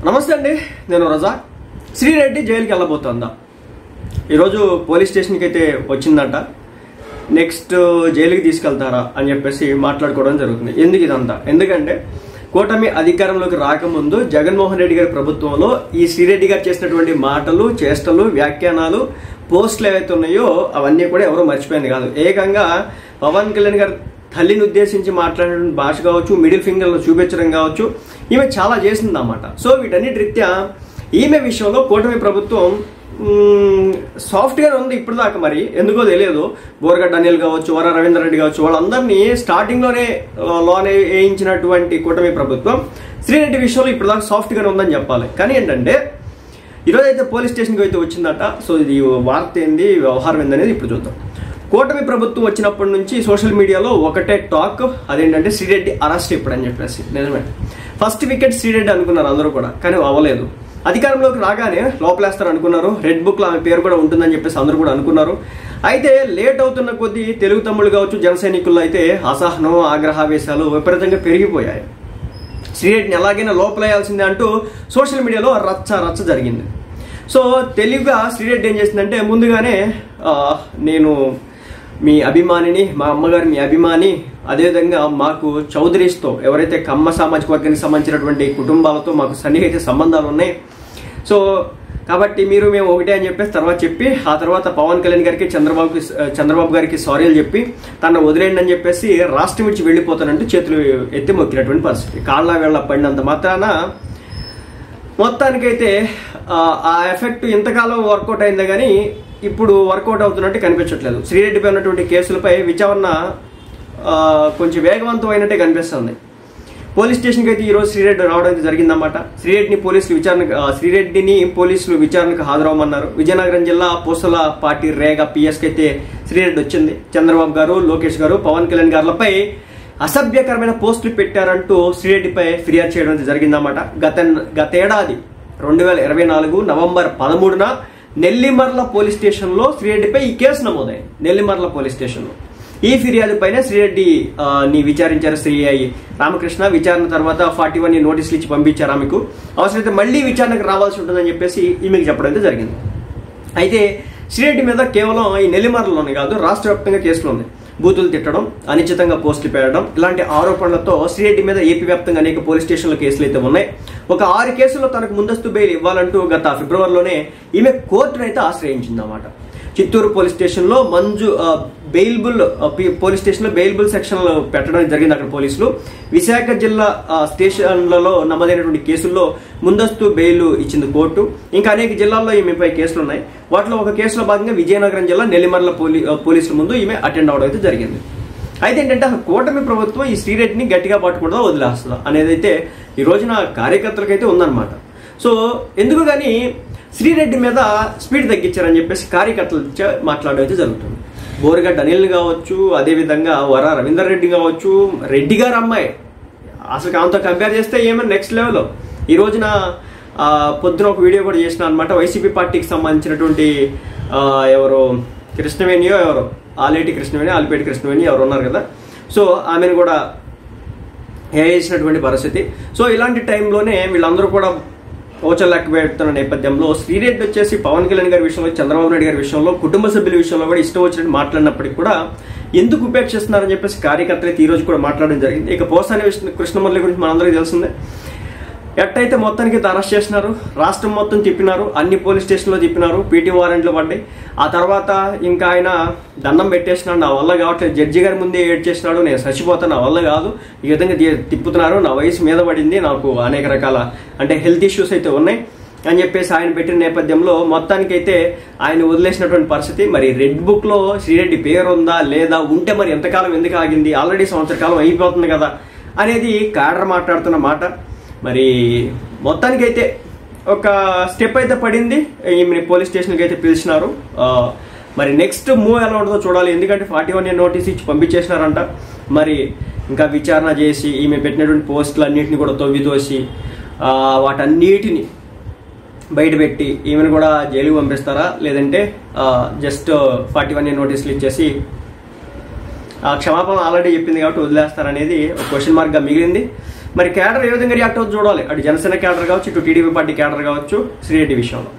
నమస్తే అండి, నేను రజా. శ్రీరెడ్డి జైలుకి వెళ్ళబోతుందా? ఈరోజు పోలీస్ స్టేషన్కి అయితే వచ్చిందంట. నెక్స్ట్ జైలుకి తీసుకెళ్తారా అని చెప్పేసి మాట్లాడుకోవడం జరుగుతుంది. ఎందుకు ఇదంతా? ఎందుకంటే కూటమి అధికారంలోకి రాకముందు జగన్మోహన్ రెడ్డి గారి ప్రభుత్వంలో ఈ శ్రీరెడ్డి గారు చేసినటువంటి మాటలు, చేష్టలు, వ్యాఖ్యానాలు, పోస్టులు ఏవైతే ఉన్నాయో అవన్నీ కూడా ఎవరో మర్చిపోయింది కాదు. ఏకంగా పవన్ కళ్యాణ్ గారు తల్లిని ఉద్దేశించి మాట్లాడిన భాష కావచ్చు, మిడిల్ ఫింగర్లో చూపించడం కావచ్చు, ఈమె చాలా చేసింది అన్నమాట. సో వీటన్నిటి రీత్యా ఈమె విషయంలో కూటమి ప్రభుత్వం సాఫ్ట్వేర్ ఉంది ఇప్పుడు దాకా. మరి ఎందుకో తెలియదు. బోరగడ్డ అనిల్ కావచ్చు, వర రవీందర్ రెడ్డి కావచ్చు, వాళ్ళందరినీ స్టార్టింగ్లోనే వేయించినటువంటి కూటమి ప్రభుత్వం శ్రీరెడ్డి విషయంలో ఇప్పుడు దాకా సాఫ్ట్గానే ఉందని చెప్పాలి. కానీ ఏంటంటే ఈరోజు అయితే పోలీస్ స్టేషన్కి అయితే వచ్చిందట. సో ఇది వార్త ఏంది, వ్యవహారం ఏందనేది ఇప్పుడు చూద్దాం. కూటమి ప్రభుత్వం వచ్చినప్పటి నుంచి సోషల్ మీడియాలో ఒకటే టాక్, అదేంటంటే శ్రీరెడ్డి అరెస్ట్ ఇప్పుడని చెప్పేసి. నిజమే, ఫస్ట్ వికెట్ శ్రీరెడ్డి అనుకున్నారు అందరూ కూడా, కానీ అవ్వలేదు. అధికారంలోకి రాగానే లోపలేస్తారు అనుకున్నారు. రెడ్ బుక్లో ఆమె పేరు కూడా ఉంటుందని చెప్పేసి అందరూ కూడా అనుకున్నారు. అయితే లేట్ అవుతున్న కొద్దీ తెలుగు తమ్ముళ్ళు కావచ్చు, జన సైనికుల్లో అయితే అసహనం, ఆగ్రహావేశాలు విపరీతంగా పెరిగిపోయాయి. శ్రీరెడ్డిని ఎలాగైనా లోపలేయాల్సిందే అంటూ సోషల్ మీడియాలో రచ్చ జరిగింది. సో తెలుగుగా శ్రీరెడ్డి ఏం చేసిందంటే, ముందుగానే నేను మీ అభిమానిని, మా అమ్మగారు మీ అభిమాని, అదేవిధంగా మాకు చౌదరీస్తో, ఎవరైతే కమ్మ సామాజిక వర్గానికి సంబంధించినటువంటి కుటుంబాలతో మాకు సన్నిహిత సంబంధాలు ఉన్నాయి, సో కాబట్టి మేము ఒకటే అని చెప్పేసి తర్వాత చెప్పి, ఆ తర్వాత పవన్ కళ్యాణ్ గారికి, చంద్రబాబు గారికి సారీలు చెప్పి తను వదిలేయండి అని చెప్పేసి రాష్ట్రం విడిచి వెళ్ళిపోతానంటూ చేతులు ఎత్తి మొక్కినటువంటి పరిస్థితి. కాళ్ళ వేళ్ళ పడినంత మాత్రాన మొత్తానికైతే ఆ ఎఫెక్ట్ ఇంతకాలం వర్కౌట్ అయిందే కానీ ఇప్పుడు వర్కౌట్ అవుతున్నట్టు కనిపించట్లేదు. శ్రీరెడ్డిపై ఉన్నటువంటి కేసులపై విచారణ కొంచెం వేగవంతమైనట్టే కనిపిస్తుంది. పోలీస్ స్టేషన్కి అయితే ఈరోజు శ్రీరెడ్డి రావడం జరిగిందన్నమాట. శ్రీరెడ్డిని పోలీసులు విచారణకు హాజరవ్వమన్నారు. విజయనగరం జిల్లా పూసల పార్టీ రేగ పిఎస్కి అయితే శ్రీరెడ్డి వచ్చింది. చంద్రబాబు గారు, లోకేష్ గారు, పవన్ కళ్యాణ్ గారులపై అసభ్యకరమైన పోస్టులు పెట్టారంటూ శ్రీరెడ్డిపై ఫిర్యాదు చేయడం జరిగిందన్నమాట. గతేడాది 2024 నవంబర్ 13న నెల్లిమర్ల పోలీస్ స్టేషన్లో శ్రీరెడ్డిపై ఈ కేసు నమోదైంది. నెల్లిమర్ల పోలీస్ స్టేషన్లో ఈ ఫిర్యాదు పైన శ్రీరెడ్డిని విచారించారు శ్రీఐ రామకృష్ణ. విచారణ తర్వాత 41 నోటీసులు ఇచ్చి పంపించారు ఆమెకు. అవసరమైతే మళ్లీ విచారణకు రావాల్సి ఉంటుందని చెప్పేసి ఈమెకు చెప్పడం జరిగింది. అయితే శ్రీరెడ్డి మీద కేవలం ఈ నెల్లిమర్లలోనే కాదు, రాష్ట్ర వ్యాప్తంగా కేసులు ఉన్నాయి. బూతులు తిట్టడం, అనిశ్చితంగా పోస్టులు పెట్టడం, ఇలాంటి ఆరోపణలతో శ్రీరెడ్డి మీద ఏపీ వ్యాప్తంగా అనేక పోలీస్ స్టేషన్ల కేసులు అయితే ఉన్నాయి. ఒక 6 కేసుల్లో తనకు ముందస్తు బెయిల్ ఇవ్వాలంటూ గత ఫిబ్రవరిలోనే ఈమె కోర్టును అయితే ఆశ్రయించిందన్నమాట. చిత్తూరు పోలీస్ స్టేషన్లో పోలీస్ స్టేషన్లో బెయిల్బుల్ సెక్షన్లు పెట్టడం జరిగింది అక్కడ పోలీసులు. విశాఖ జిల్లా స్టేషన్లలో నమోదైనటువంటి కేసుల్లో ముందస్తు బెయిల్ ఇచ్చింది కోర్టు. ఇంకా అనేక జిల్లాల్లో ఈమెపై కేసులు ఉన్నాయి. వాటిలో ఒక కేసులో భాగంగా విజయనగరం జిల్లా నెల్లిమర్ల పోలీసుల ముందు ఈమె అటెండ్ అవడం అయితే జరిగింది. అయితే ఏంటంటే కూటమి ప్రభుత్వం ఈ శ్రీరెడ్డిని గట్టిగా పట్టుకుంటూ వదిలేస్తుందా అనేది అయితే ఈ రోజున కార్యకర్తలకైతే ఉందన్నమాట. సో ఎందుకు కానీ శ్రీరెడ్డి మీద స్పీడ్ తగ్గించారని చెప్పేసి కార్యకర్తలు మాట్లాడడం అయితే జరుగుతుంది. బోరగడ్డ అనిల్ కావచ్చు, అదేవిధంగా వర రవీందర్ రెడ్డి కావచ్చు, రెడ్డి గారు అమ్మాయి అసలు ఆమెతో కంపేర్ చేస్తే ఏమైనా నెక్స్ట్ లెవెల్. ఈ రోజున పొద్దున ఒక వీడియో కూడా చేసిన అనమాట. వైసీపీ పార్టీకి సంబంధించినటువంటి ఎవరో కృష్ణవేణియో ఎవరో ఆలేటి కృష్ణవేణి, ఆలిపేటి కృష్ణవేణి ఎవరు ఉన్నారు కదా, సో ఆమెను కూడా వేసినటువంటి పరిస్థితి. సో ఇలాంటి టైంలోనే వీళ్ళందరూ కూడా ఓచలు లెక్క పెడుతున్న నేపథ్యంలో శ్రీరెడ్డి వచ్చేసి పవన్ కళ్యాణ్ గారి విషయంలో, చంద్రబాబు నాయుడు గారి విషయంలో, కుటుంబ సభ్యుల విషయంలో కూడా ఇష్టం వచ్చినట్టు మాట్లాడినప్పటికీ కూడా ఎందుకు ఉపేక్షిస్తున్నారని చెప్పేసి కార్యకర్తలు అయితే ఈ రోజు కూడా మాట్లాడడం జరిగింది. ఇక పోసాని కృష్ణమురళి గురించి మనందరికీ తెలిసిందే. ఎట్టయితే మొత్తానికి అరెస్ట్ చేసినారు, రాష్ట్రం మొత్తం తిప్పినారు, అన్ని పోలీస్ స్టేషన్లో తిప్పినారు, పీటీ వారెంట్లు పడ్డాయి. ఆ తర్వాత ఇంకా ఆయన దండం పెట్టేసినాడు, నా వల్ల కావట్లేదు, జడ్జి గారి ముందే ఏడ్ చేసినాడు, నేను చచ్చిపోతాను, నా వల్ల కాదు, ఈ విధంగా తిప్పుతున్నారు, నా వయసు మీద పడింది, నాకు అనేక రకాల హెల్త్ ఇష్యూస్ అయితే ఉన్నాయి అని చెప్పేసి ఆయన పెట్టిన నేపథ్యంలో మొత్తానికైతే ఆయన వదిలేసినటువంటి పరిస్థితి. మరి రెడ్ బుక్లో శ్రీరెడ్డి పేరు ఉందా లేదా, ఉంటే మరి ఎంతకాలం ఎందుకు ఆగింది, ఆల్రెడీ సంవత్సర కాలం అయిపోతుంది కదా అనేది కాడర్ మాట్లాడుతున్న మాట. మరి మొత్తానికైతే ఒక స్టెప్ అయితే పడింది. ఈమెని పోలీస్ స్టేషన్కి అయితే పిలిచినారు. మరి నెక్స్ట్ మూవ్ ఎలా ఉంటుందో చూడాలి. ఎందుకంటే 41 నోటీస్ ఇచ్చి పంపించేసినారంట. మరి ఇంకా విచారణ చేసి ఈమె పెట్టినటువంటి పోస్టులు అన్నింటినీ కూడా తవ్వితోసి వాటన్నిటిని బయటపెట్టి ఈమెను కూడా జైలుకి పంపిస్తారా, లేదంటే జస్ట్ 41 నోటీసులు ఇచ్చేసి క్షమాపణ ఆల్రెడీ చెప్పింది కాబట్టి వదిలేస్తారనేది ఒక క్వశ్చన్ మార్క్గా మిగిలింది. మరి కేడర్ ఏ విధంగా రియాక్ట్ అవుతుంది చూడాలి. అటు జనసేన కేడర్ కావచ్చు, ఇటు టీడీపీ పార్టీ కేడర్ కావచ్చు శ్రీరెడ్డి విషయంలో.